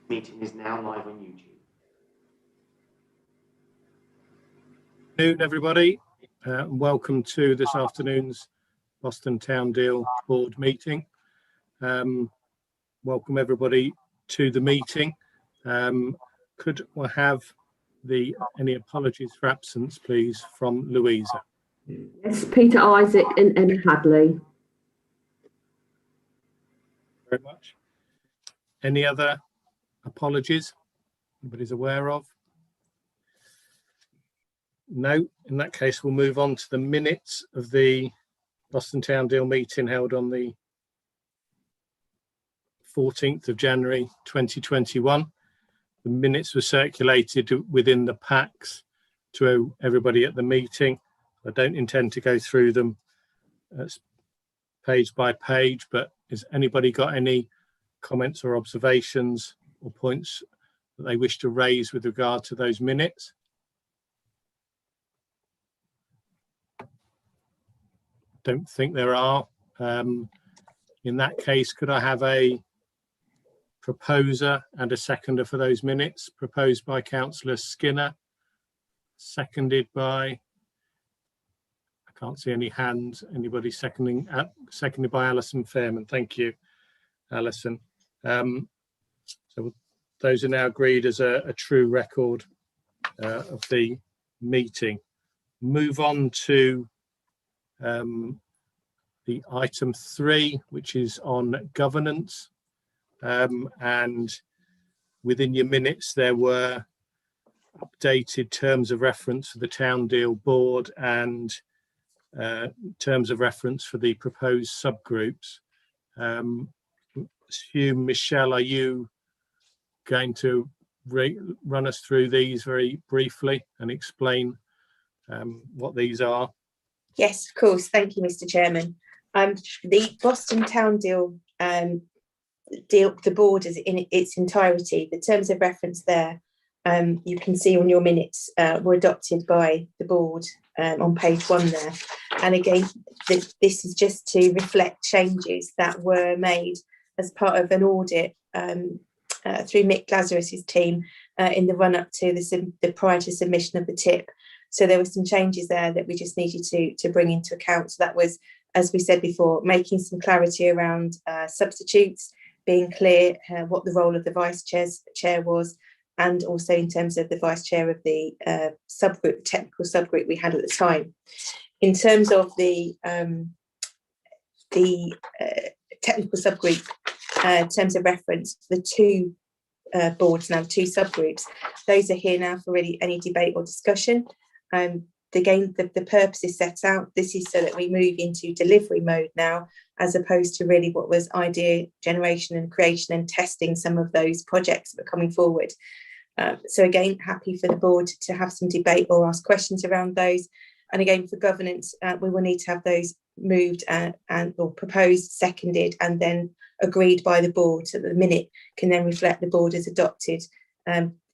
meeting is now live on YouTube. Good afternoon, everybody. Welcome to this afternoon's Boston Town Deal Board meeting. Welcome everybody to the meeting. Could we have any apologies for absence, please, from Louisa? Yes, Peter, Isaac and Emma Hadley. Very much. Any other apologies anybody's aware of? No. In that case, we'll move on to the minutes of the Boston Town Deal meeting held on the 14th of January 2021. The minutes were circulated within the packs to everybody at the meeting. I don't intend to go through them page by page, but has anybody got any comments or observations or points that they wish to raise with regard to those minutes? Don't think there are. In that case, could I have a proposer and a seconder for those minutes? Proposed by Councillor Skinner, seconded by, I can't see any hands. Anybody seconding? Seconded by Alison Fairman. Thank you, Alison. So those are now agreed as a true record of the meeting. Move on to the item 3, which is on governance. And within your minutes, there were updated terms of reference for the Town Deal Board and terms of reference for the proposed subgroups. Assume, Michelle, are you going to run us through these very briefly and explain what these are? Yes, of course. Thank you, Mr. Chairman. The Boston Town Deal, the board is in its entirety. The terms of reference there, you can see on your minutes, were adopted by the board on page 1 there. And again, this is just to reflect changes that were made as part of an audit through Mick Lazarus's team in the run-up to the prior to submission of the tip. So there were some changes there that we just needed to bring into account. So that was, as we said before, making some clarity around substitutes, being clear what the role of the vice chair was, and also in terms of the vice chair of the subgroup, technical subgroup we had at the time. In terms of the technical subgroup terms of reference, the two boards now, 2 subgroups, those are here now for really any debate or discussion. Again, the purpose is set out. This is so that we move into delivery mode now, as opposed to really what was idea generation and creation and testing some of those projects that are coming forward. So again, happy for the board to have some debate or ask questions around those. And again, for governance, we will need to have those moved or proposed, seconded, and then agreed by the board, so that the minute can then reflect the board has adopted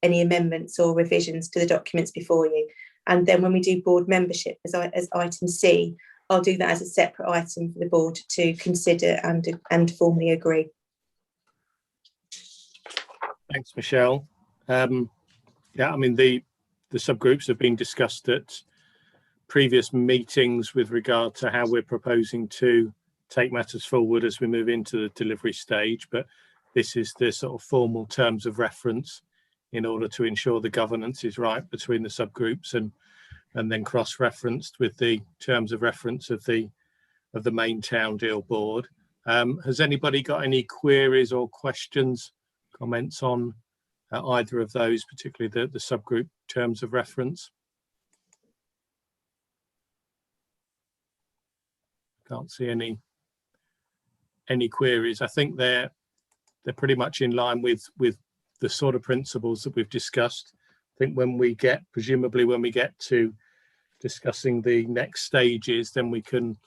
any amendments or revisions to the documents before you. And then when we do board membership as item C, I'll do that as a separate item for the board to consider and formally agree. Thanks, Michelle. Yeah, I mean, the subgroups have been discussed at previous meetings with regard to how we're proposing to take matters forward as we move into the delivery stage, but this is the sort of formal terms of reference in order to ensure the governance is right between the subgroups and then cross-referenced with the terms of reference of the main Town Deal Board. Has anybody got any queries or questions, comments on either of those, particularly the subgroup terms of reference? Can't see any queries. I think they're pretty much in line with the sort of principles that we've discussed. I think presumably when we get to discussing the next stages, then we can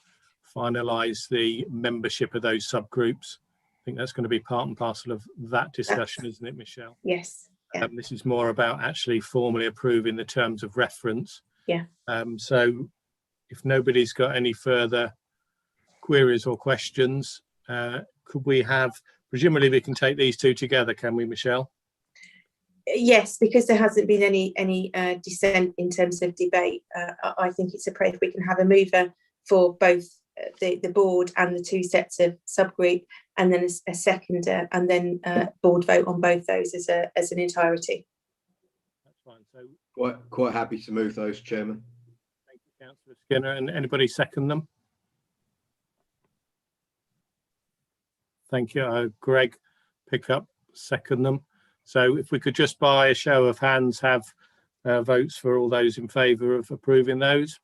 finalise the membership of those subgroups. I think that's going to be part and parcel of that discussion, isn't it, Michelle? Yes. Yeah. This is more about actually formally approving the terms of reference. Yeah. So if nobody's got any further queries or questions, could we have, presumably we can take these two together, can we, Michelle? Yes, because there hasn't been any dissent in terms of debate. I think it's appropriate if we can have a mover for both the board and the two sets of subgroup, and then a seconder, and then board vote on both those as an entirety. That's fine. So Quite happy to move those, Chairman. thank you, Councillor Skinner. And anybody second them? Thank you. Greg, pick up, second them. So if we could just by a show of hands have votes for all those in favour of approving those.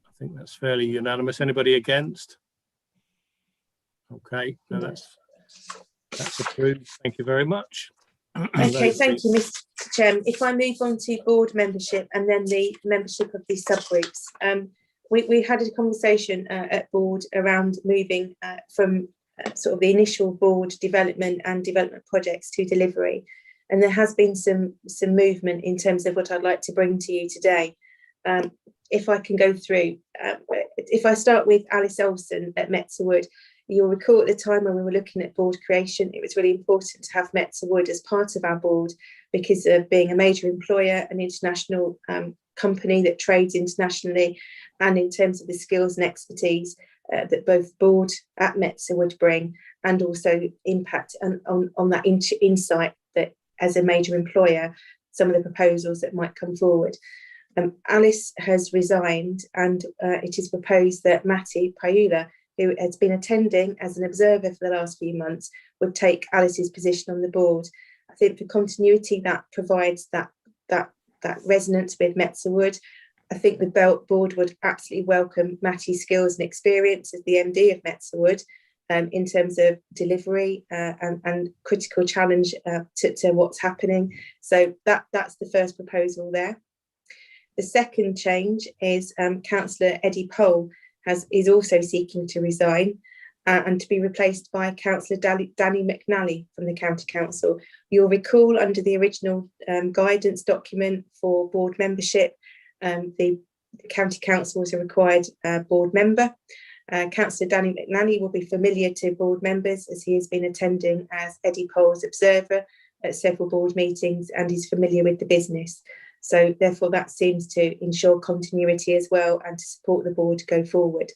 I think that's fairly unanimous. Anybody against? Okay, no, that's approved. Thank you very much. Okay, thank you, Mr. Chairman. If I move on to board membership and then the membership of these subgroups, we had a conversation at board around moving from sort of the initial board development and development projects to delivery, and there has been some movement in terms of what I'd like to bring to you today. If I can go through, if I start with Alice Olsen at Metzer Wood, you'll recall at the time when we were looking at board creation, it was really important to have Metzer Wood as part of our board because of being a major employer, an international company that trades internationally, and in terms of the skills and expertise that both board at Metzer would bring, and also impact on that insight that as a major employer, some of the proposals that might come forward. Alice has resigned, and it is proposed that Matty Payula, who has been attending as an observer for the last few months, would take Alice's position on the board. I think for continuity, that provides that resonance with Metzer Wood. I think the board would absolutely welcome Matty's skills and experience as the MD of Metzer Wood in terms of delivery and critical challenge to what's happening. So that's the first proposal there. The second change is Councillor Eddie Pole is also seeking to resign and to be replaced by Councillor Danny McNally from the County Council. You'll recall under the original guidance document for board membership, the County Council is a required board member. Councillor Danny McNally will be familiar to board members as he has been attending as Eddie Pole's observer at several board meetings and is familiar with the business. So therefore that seems to ensure continuity as well and to support the board to go forward.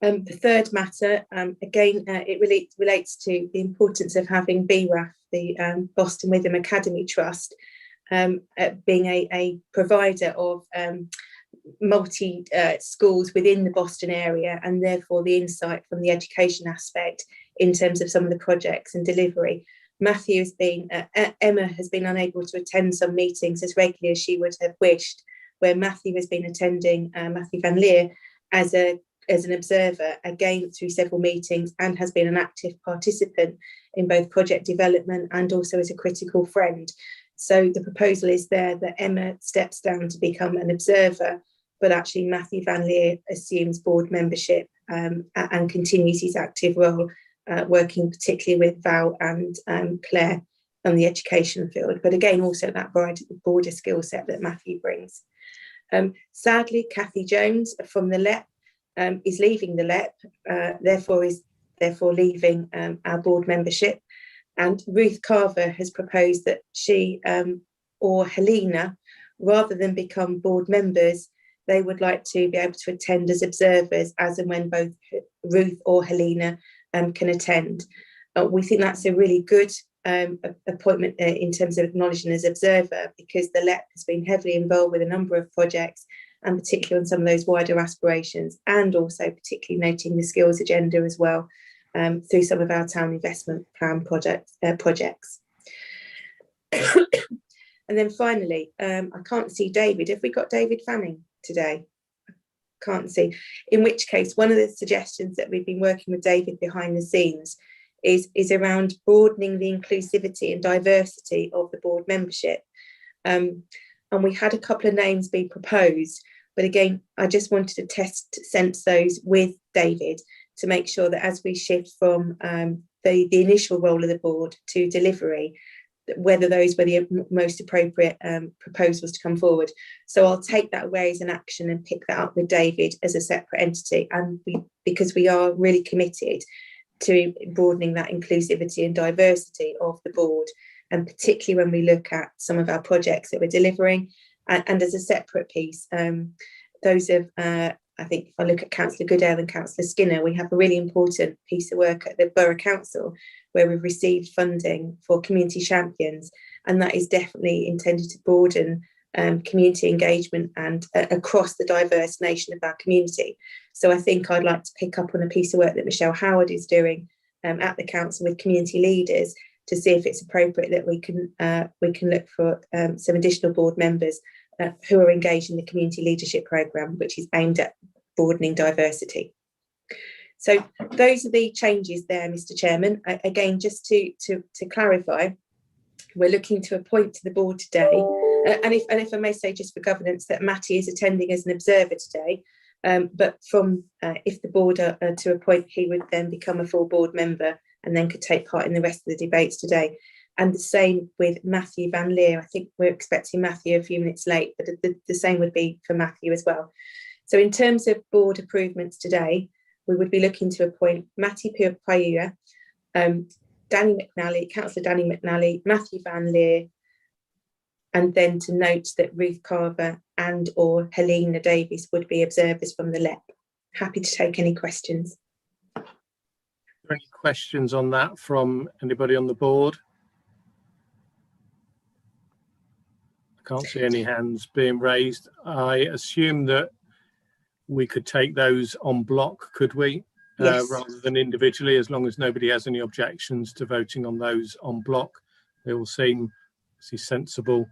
The third matter, again, it relates to the importance of having BRAF, the Boston Witham Academy Trust, being a provider of multi schools within the Boston area, and therefore the insight from the education aspect in terms of some of the projects and delivery. Matthew has been, Emma has been unable to attend some meetings as regularly as she would have wished, where Matthew has been attending, Matthew Van Leer, as an observer, again through several meetings, and has been an active participant in both project development and also as a critical friend. So the proposal is there that Emma steps down to become an observer, but actually Matthew Van Leer assumes board membership and continues his active role, working particularly with Val and Claire on the education field, but again also that broader skill set that Matthew brings. Sadly, Cathy Jones from the LEP is leaving the LEP, therefore leaving our board membership, and Ruth Carver has proposed that she or Helena, rather than become board members, they would like to be able to attend as observers as and when both Ruth or Helena can attend. We think that's a really good appointment in terms of acknowledging as observer, because the LEP has been heavily involved with a number of projects, and particularly on some of those wider aspirations, and also particularly noting the skills agenda as well through some of our town investment plan projects. And then finally, I can't see David. Have we got David Fanning today? Can't see. In which case, one of the suggestions that we've been working with David behind the scenes is around broadening the inclusivity and diversity of the board membership. And we had a couple of names being proposed, but again, I just wanted to test sense those with David to make sure that as we shift from the initial role of the board to delivery, whether those were the most appropriate proposals to come forward. So I'll take that away as an action and pick that up with David as a separate entity. And because we are really committed to broadening that inclusivity and diversity of the board, and particularly when we look at some of our projects that we're delivering. And as a separate piece, those of, I think if I look at Councillor Goodale and Councillor Skinner, we have a really important piece of work at the Borough Council where we've received funding for community champions, and that is definitely intended to broaden community engagement and across the diverse nation of our community. So I think I'd like to pick up on a piece of work that Michelle Howard is doing at the council with community leaders to see if it's appropriate that we can look for some additional board members who are engaged in the community leadership programme, which is aimed at broadening diversity. So those are the changes there, Mr. Chairman. Again, just to clarify, we're looking to appoint to the board today, and if I may say, just for governance, that Matty is attending as an observer today. But from if the board are to appoint, he would then become a full board member and then could take part in the rest of the debates today. And the same with Matthew Van Leer. I think we're expecting Matthew a few minutes late, but the same would be for Matthew as well. So in terms of board approvals today, we would be looking to appoint Matty Payua, Danny McNally, Councillor Danny McNally, Matthew Van Leer, and then to note that Ruth Carver and or Helena Davies would be observers from the LEP. Happy to take any questions. Are there any questions on that from anybody on the board? I can't see any hands being raised. I assume that we could take those on block, could we? Yes. Rather than individually, as long as nobody has any objections to voting on those on block. They all seem sensible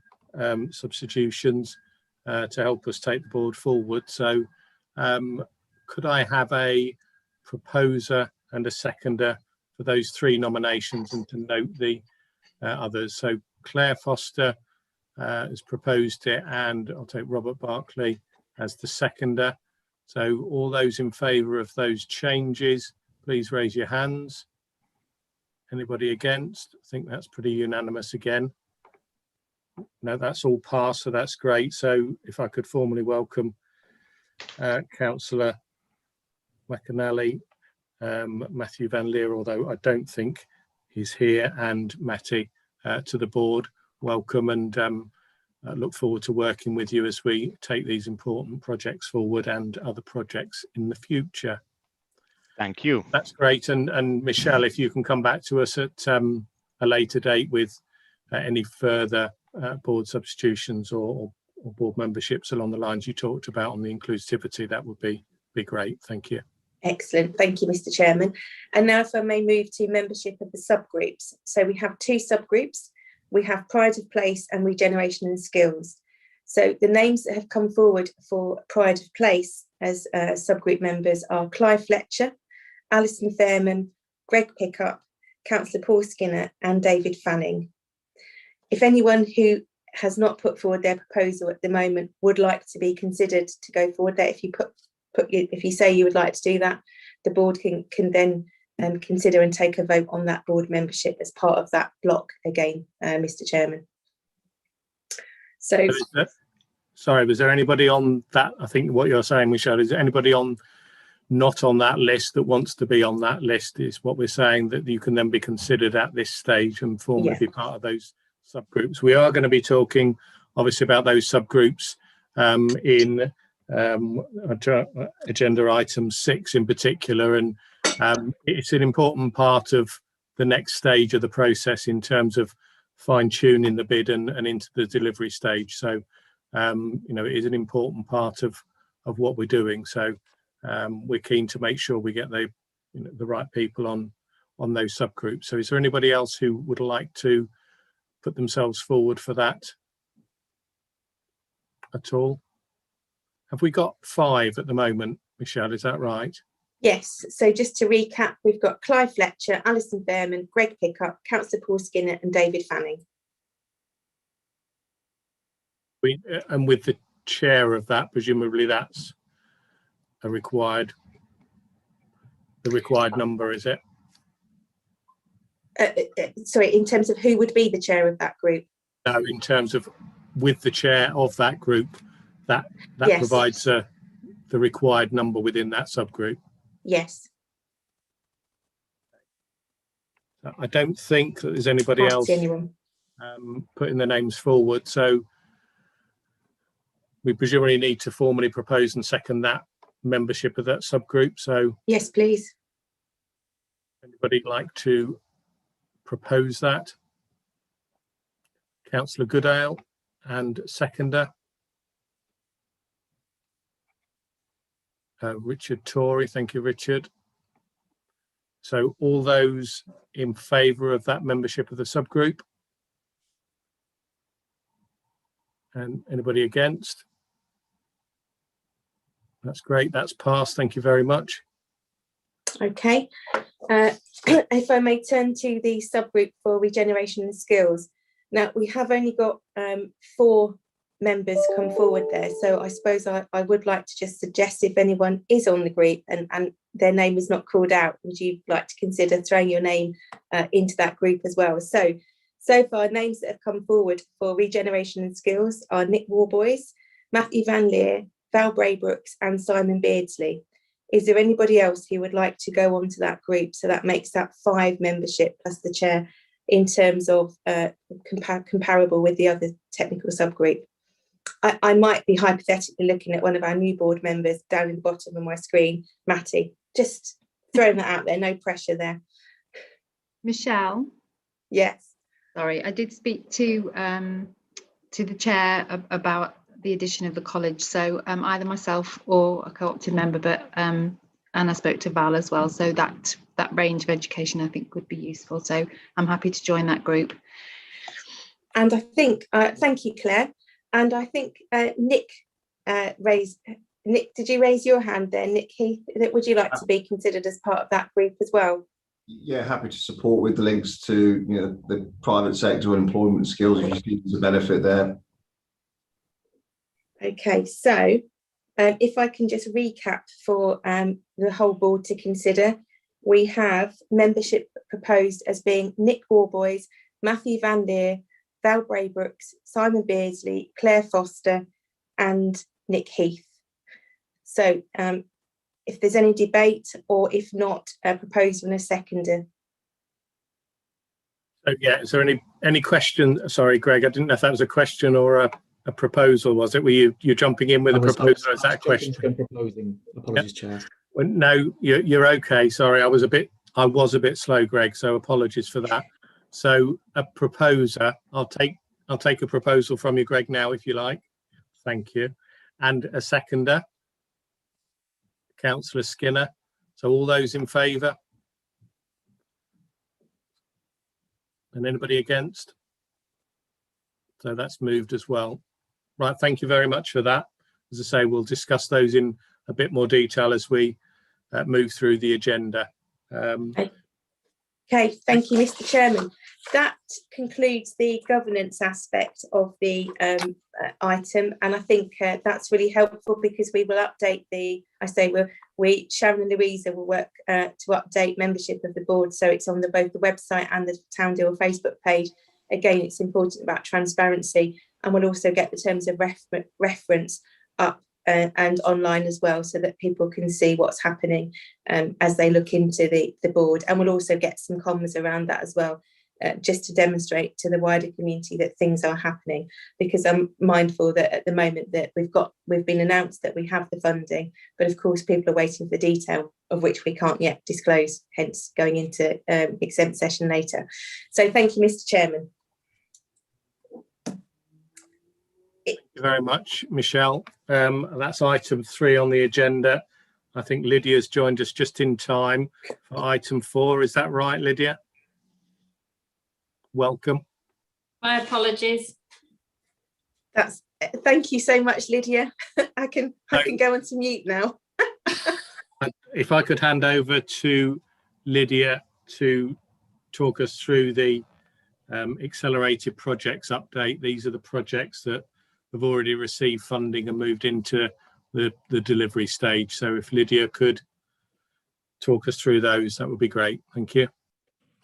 substitutions to help us take the board forward. So could I have a proposer and a seconder for those three nominations, and to note the others? So Claire Foster has proposed it, and I'll take Robert Barclay as the seconder. So all those in favour of those changes, please raise your hands. Anybody against? I think that's pretty unanimous again. No, that's all passed, so that's great. So if I could formally welcome Councillor McAnally, Matthew Van Leer, although I don't think he's here, and Matty to the board. Welcome, and I look forward to working with you as we take these important projects forward and other projects in the future. Thank you. That's great. And Michelle, if you can come back to us at a later date with any further board substitutions or board memberships along the lines you talked about on the inclusivity, that would be great. Thank you. Excellent. Thank you, Mr. Chairman. And now if I may move to membership of the subgroups. So we have two subgroups. We have Pride of Place and Regeneration and Skills. So the names that have come forward for Pride of Place as subgroup members are Clive Fletcher, Alison Fairman, Greg Pickup, Councillor Paul Skinner and David Fanning. If anyone who has not put forward their proposal at the moment would like to be considered to go forward there, if you say you would like to do that, the board can then consider and take a vote on that board membership as part of that block again, Mr. Chairman. So, sorry, was there anybody on that? I think what you're saying, Michelle, is there anybody not on that list that wants to be on that list? Is what we're saying, that you can then be considered at this stage and formally be part of those subgroups. We are going to be talking obviously about those subgroups in agenda item 6 in particular, and it's an important part of the next stage of the process in terms of fine-tuning the bid and into the delivery stage. So it is an important part of what we're doing. So we're keen to make sure we get the right people on those subgroups. So is there anybody else who would like to put themselves forward for that at all? Have we got 5 at the moment, Michelle, is that right? Yes, so just to recap, we've got Clive Fletcher, Alison Fairman, Greg Pickup, Councillor Paul Skinner and David Fanning. And with the chair of that, presumably that's the required number, is it? Sorry, in terms of who would be the chair of that group? No, in terms of with the chair of that group, that yes. Provides the required number within that subgroup. Yes. I don't think that there's anybody Can't else see anyone. putting their names forward. So we presumably need to formally propose and second that membership of that subgroup. So Yes, please. anybody like to propose that? Councillor Goodale and seconder. Richard Torrey, thank you, Richard. So all those in favour of that membership of the subgroup? And anybody against? That's great, that's passed, thank you very much. Okay. If I may turn to the subgroup for regeneration and skills. Now, we have only got 4 members come forward there. So I suppose I would like to just suggest, if anyone is on the group and their name is not called out, would you like to consider throwing your name into that group as well? So far, names that have come forward for regeneration and skills are Nick Warboys, Matthew Van Leer, Val Braybrooks and Simon Beardsley. Is there anybody else who would like to go on to that group? So that makes that 5 membership plus the chair in terms of comparable with the other technical subgroup. I might be hypothetically looking at one of our new board members down in the bottom of my screen, Matty. Just throwing that out there, no pressure there. Michelle? Yes. Sorry, I did speak to the chair about the addition of the college. So either myself or a co-opted member, but and I spoke to Val as well. So that range of education I think would be useful. So I'm happy to join that group. And I think, thank you, Claire. And I think Nick raised, Nick, did you raise your hand there? Nick Heath, would you like to be considered as part of that group as well? Yeah, happy to support with the links to the private sector and employment skills if you see there's a benefit there. Okay, so if I can just recap for the whole board to consider, we have membership proposed as being Nick Warboys, Matthew Van Leer, Val Braybrooks, Simon Beardsley, Claire Foster and Nick Heath. So if there's any debate, or if not, a proposal and a seconder. So yeah, is there any question? Sorry, Greg, I didn't know if that was a question or a proposal, was it? Were you jumping in with a proposal, or is that a question? Proposing. Apologies, Chair. Well, no, you're okay. Sorry, I was a bit slow, Greg, so apologies for that. So a proposer, I'll take a proposal from you, Greg, now, if you like. Thank you. And a seconder, Councillor Skinner. So all those in favour? And anybody against? So that's moved as well. Right, thank you very much for that. As I say, we'll discuss those in a bit more detail as we move through the agenda. Okay, thank you, Mr. Chairman. That concludes the governance aspect of the item, and I think that's really helpful because we will update Sharon and Louisa will work to update membership of the board, so it's on both the website and the Town Deal Facebook page. Again, it's important about transparency, and we'll also get the terms of reference up and online as well, so that people can see what's happening as they look into the board. And we'll also get some commas around that as well, just to demonstrate to the wider community that things are happening, because I'm mindful that at the moment that we've been announced that we have the funding, but of course people are waiting for detail of which we can't yet disclose, hence going into exempt session later. So thank you, Mr. Chairman. Thank you very much, Michelle. That's item 3 on the agenda. I think Lydia's joined us just in time for item 4. Is that right, Lydia? Welcome. My apologies. Thank you so much, Lydia. I can go on to mute now. If I could hand over to Lydia to talk us through the accelerated projects update. These are the projects that have already received funding and moved into the delivery stage. So if Lydia could talk us through those, that would be great. Thank you.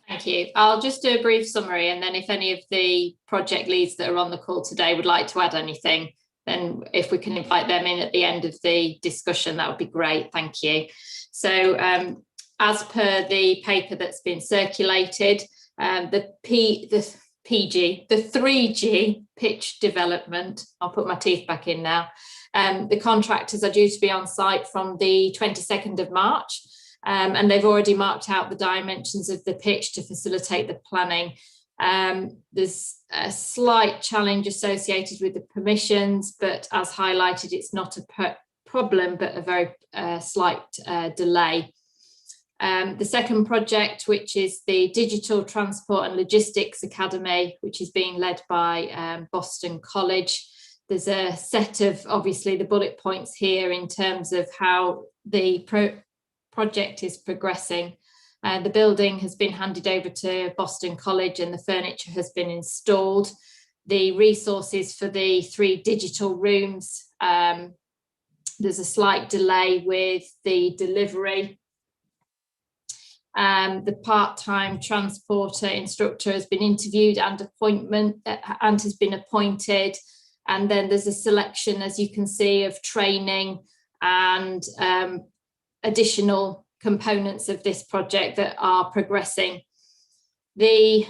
Thank you. I'll just do a brief summary, and then if any of the project leads that are on the call today would like to add anything, then if we can invite them in at the end of the discussion, that would be great. Thank you. So as per the paper that's been circulated, the 3G pitch development, I'll put my teeth back in now. The contractors are due to be on site from the 22nd of March, and they've already marked out the dimensions of the pitch to facilitate the planning. There's a slight challenge associated with the permissions, but as highlighted, it's not a problem, but a very slight delay. The second project, which is the Digital Transport and Logistics Academy, which is being led by Boston College. There's a set of, obviously, the bullet points here in terms of how the project is progressing. The building has been handed over to Boston College and the furniture has been installed. The resources for the 3 digital rooms, there's a slight delay with the delivery. The part-time transporter instructor has been interviewed and has been appointed. And then there's a selection, as you can see, of training and additional components of this project that are progressing. The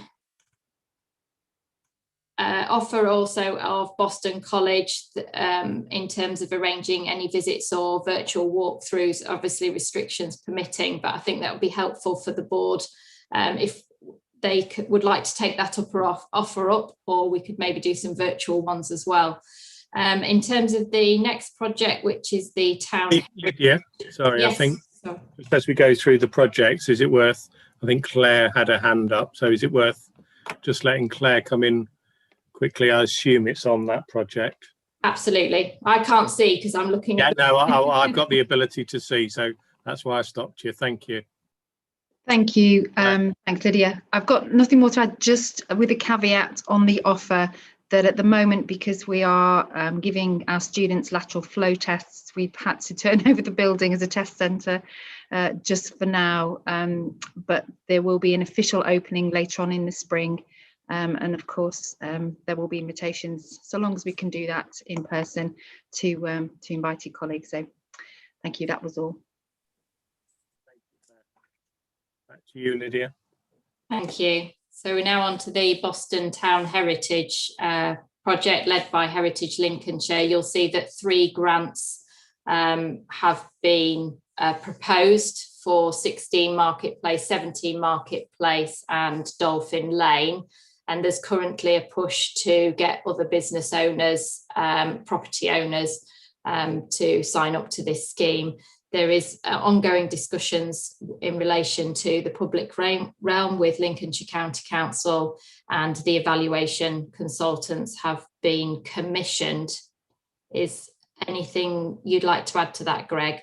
offer also of Boston College in terms of arranging any visits or virtual walkthroughs, obviously restrictions permitting, but I think that would be helpful for the board if they would like to take that offer up, or we could maybe do some virtual ones as well. In terms of the next project, which is the town. Yeah, sorry, yes. I think as we go through the projects, is it worth, I think Claire had a hand up, so is it worth just letting Claire come in quickly? I assume it's on that project. Absolutely. I can't see because I'm looking at. No, I've got the ability to see, so that's why I stopped you. Thank you. Thank you. Thanks, Lydia. I've got nothing more to add, just with a caveat on the offer that at the moment, because we are giving our students lateral flow tests, we've had to turn over the building as a test centre just for now. But there will be an official opening later on in the spring. And of course, there will be invitations, so long as we can do that in person, to invite your colleagues. So thank you. That was all. Back to you, Lydia. Thank you. So we're now on to the Boston Town Heritage project led by Heritage Lincolnshire. You'll see that 3 grants have been proposed for 16 Marketplace, 17 Marketplace and Dolphin Lane. And there's currently a push to get other business owners, property owners to sign up to this scheme. There is ongoing discussions in relation to the public realm with Lincolnshire County Council, and the evaluation consultants have been commissioned. Is anything you'd like to add to that, Greg?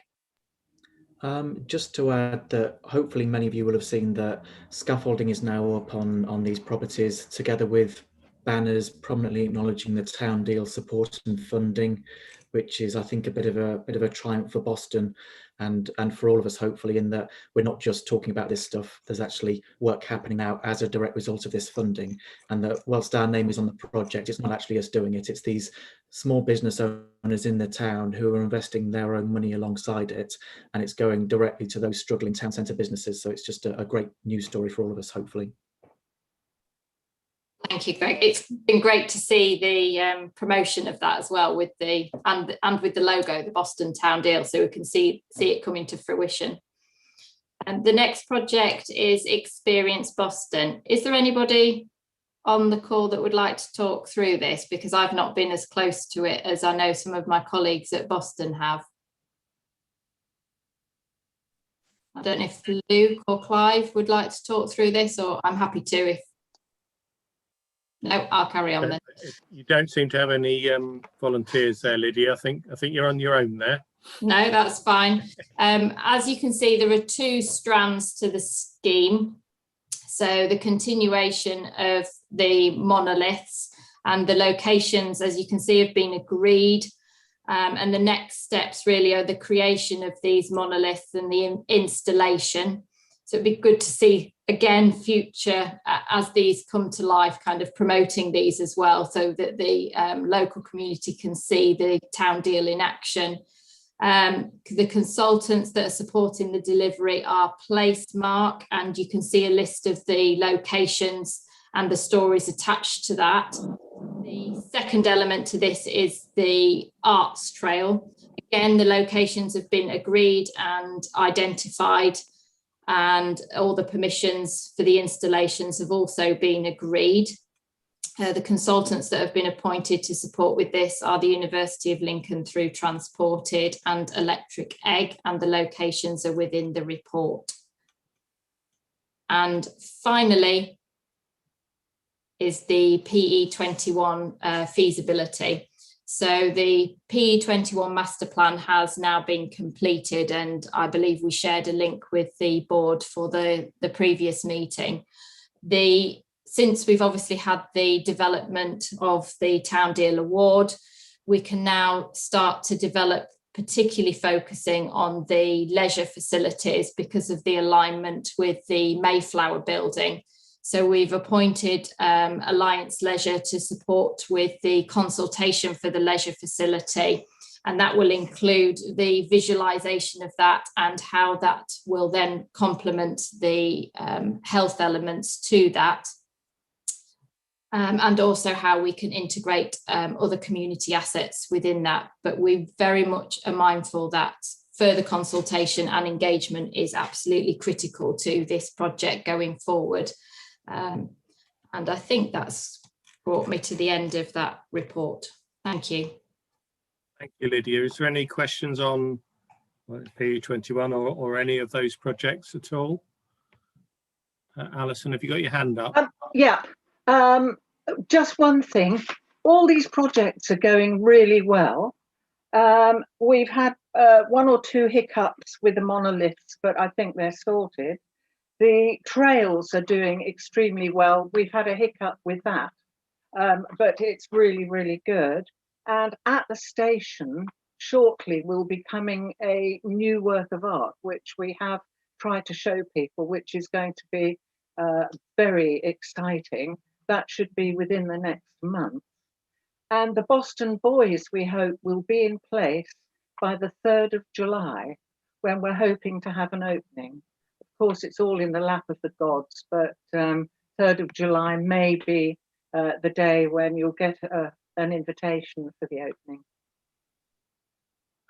Just to add that hopefully many of you will have seen that scaffolding is now up on these properties, together with banners prominently acknowledging the town deal support and funding, which is, I think, a bit of a triumph for Boston and for all of us, hopefully, in that we're not just talking about this stuff. There's actually work happening now as a direct result of this funding, and that whilst our name is on the project, it's not actually us doing it. It's these small business owners in the town who are investing their own money alongside it, and it's going directly to those struggling town centre businesses. So it's just a great news story for all of us, hopefully. Thank you, Greg. It's been great to see the promotion of that as well, with the and with the logo, the Boston Town Deal, so we can see it coming to fruition. And the next project is Experience Boston. Is there anybody on the call that would like to talk through this? Because I've not been as close to it as I know some of my colleagues at Boston have. I don't know if Luke or Clive would like to talk through this, or I'm happy to if. No, I'll carry on then. You don't seem to have any volunteers there, Lydia. I think you're on your own there. No, that's fine. As you can see, there are 2 strands to the scheme. So the continuation of the monoliths and the locations, as you can see, have been agreed. And the next steps really are the creation of these monoliths and the installation. So it'd be good to see, again, future, as these come to life, kind of promoting these as well, so that the local community can see the town deal in action. The consultants that are supporting the delivery are Placemark, and you can see a list of the locations and the stories attached to that. The second element to this is the Arts Trail. Again, the locations have been agreed and identified, and all the permissions for the installations have also been agreed. The consultants that have been appointed to support with this are the University of Lincoln through Transported and Electric Egg, and the locations are within the report. And finally is the PE21 feasibility. So the PE21 master plan has now been completed, and I believe we shared a link with the board for the previous meeting. Since we've obviously had the development of the Town Deal Award, we can now start to develop, particularly focusing on the leisure facilities because of the alignment with the Mayflower building. So we've appointed Alliance Leisure to support with the consultation for the leisure facility, and that will include the visualisation of that and how that will then complement the health elements to that. And also how we can integrate other community assets within that. But we very much are mindful that further consultation and engagement is absolutely critical to this project going forward. And I think that's brought me to the end of that report. Thank you. Thank you, Lydia. Is there any questions on PE21 or any of those projects at all? Alison, have you got your hand up? Yeah. Just one thing, all these projects are going really well. We've had one or two hiccups with the monoliths, but I think they're sorted. The trails are doing extremely well. We've had a hiccup with that, but it's really, really good. And at the station, shortly will be coming a new work of art, which we have tried to show people, which is going to be very exciting. That should be within the next month. And the Boston Boys, we hope, will be in place by the 3rd of July, when we're hoping to have an opening. Of course, it's all in the lap of the gods, but 3rd of July may be the day when you'll get an invitation for the opening.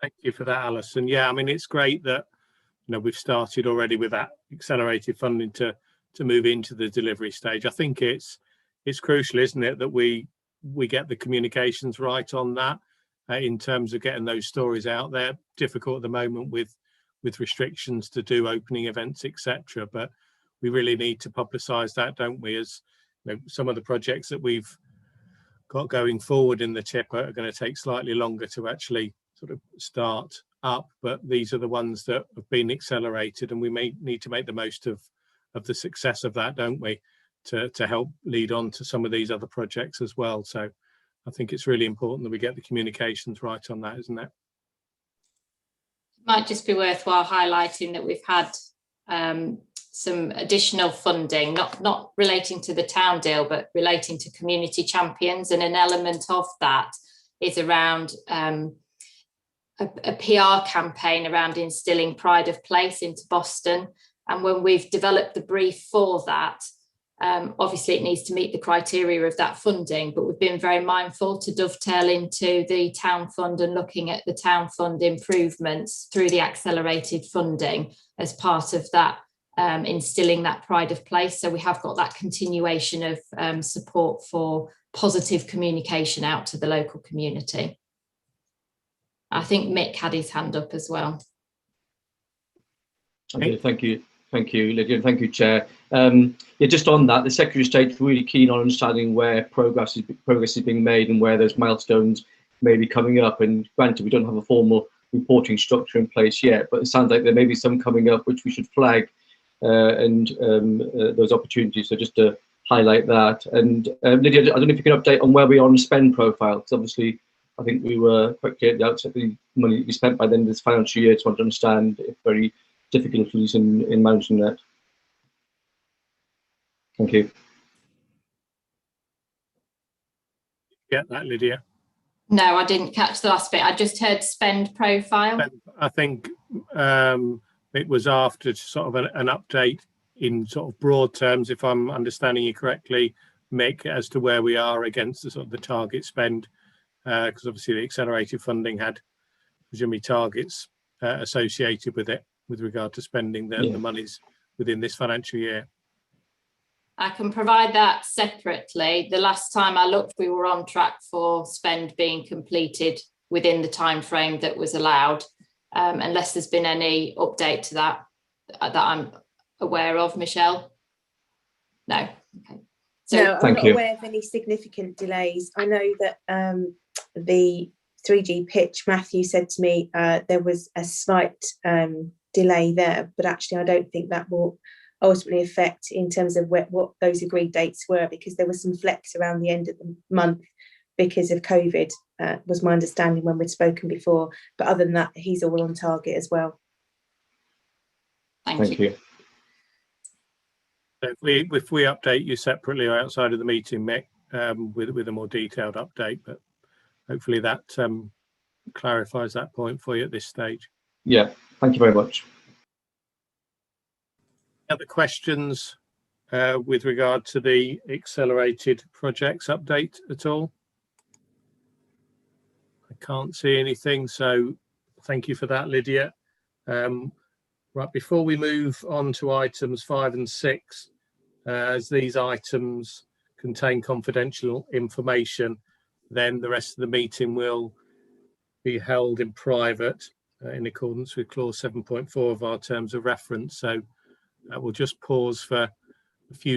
Thank you for that, Alison. Yeah, I mean, it's great that we've started already with that accelerated funding to move into the delivery stage. I think it's crucial, isn't it, that we get the communications right on that in terms of getting those stories out there. Difficult at the moment with restrictions to do opening events, etc. But we really need to publicise that, don't we? As some of the projects that we've got going forward in the TIP are going to take slightly longer to actually sort of start up, but these are the ones that have been accelerated, and we may need to make the most of the success of that, don't we, to help lead on to some of these other projects as well. So I think it's really important that we get the communications right on that, isn't it? Might just be worthwhile highlighting that we've had some additional funding, not relating to the town deal, but relating to community champions, and an element of that is around a PR campaign around instilling pride of place into Boston. And when we've developed the brief for that, obviously it needs to meet the criteria of that funding, but we've been very mindful to dovetail into the town fund and looking at the town fund improvements through the accelerated funding as part of that, instilling that pride of place. So we have got that continuation of support for positive communication out to the local community. I think Mick had his hand up as well. Okay, thank you, Lydia. Thank you, Chair. Yeah, just on that, the Secretary of State is really keen on understanding where progress is being made and where those milestones may be coming up. And granted, we don't have a formal reporting structure in place yet, but it sounds like there may be some coming up which we should flag and those opportunities. So just to highlight that. And Lydia, I don't know if you can update on where we are on the spend profile, because obviously I think we were quite clear at the outset the money to be spent by the end of this financial year. Just want to understand if very difficulties in managing that. Thank you. Get that, Lydia? No, I didn't catch the last bit. I just heard spend profile. I think it was after sort of an update in sort of broad terms, if I'm understanding you correctly, Mick, as to where we are against the sort of the target spend, because obviously the accelerated funding had presumably targets associated with it with regard to spending the monies within this financial year. I can provide that separately. The last time I looked, we were on track for spend being completed within the time frame that was allowed, unless there's been any update to that I'm aware of, Michelle. No. Okay. So no, I'm not aware of any significant delays. I know that the 3G pitch, Matthew said to me there was a slight delay there, but actually I don't think that will ultimately affect in terms of what those agreed dates were, because there was some flex around the end of the month because of COVID, was my understanding when we'd spoken before. But other than that, he's all on target as well. Thank you. If we update you separately or outside of the meeting, Mick, with a more detailed update, but hopefully that clarifies that point for you at this stage. Yeah, thank you very much. Other questions with regard to the accelerated projects update at all? I can't see anything, so thank you for that, Lydia. Right, before we move on to items 5 and 6, as these items contain confidential information, then the rest of the meeting will be held in private in accordance with clause 7.4 of our terms of reference. So we'll just pause for a few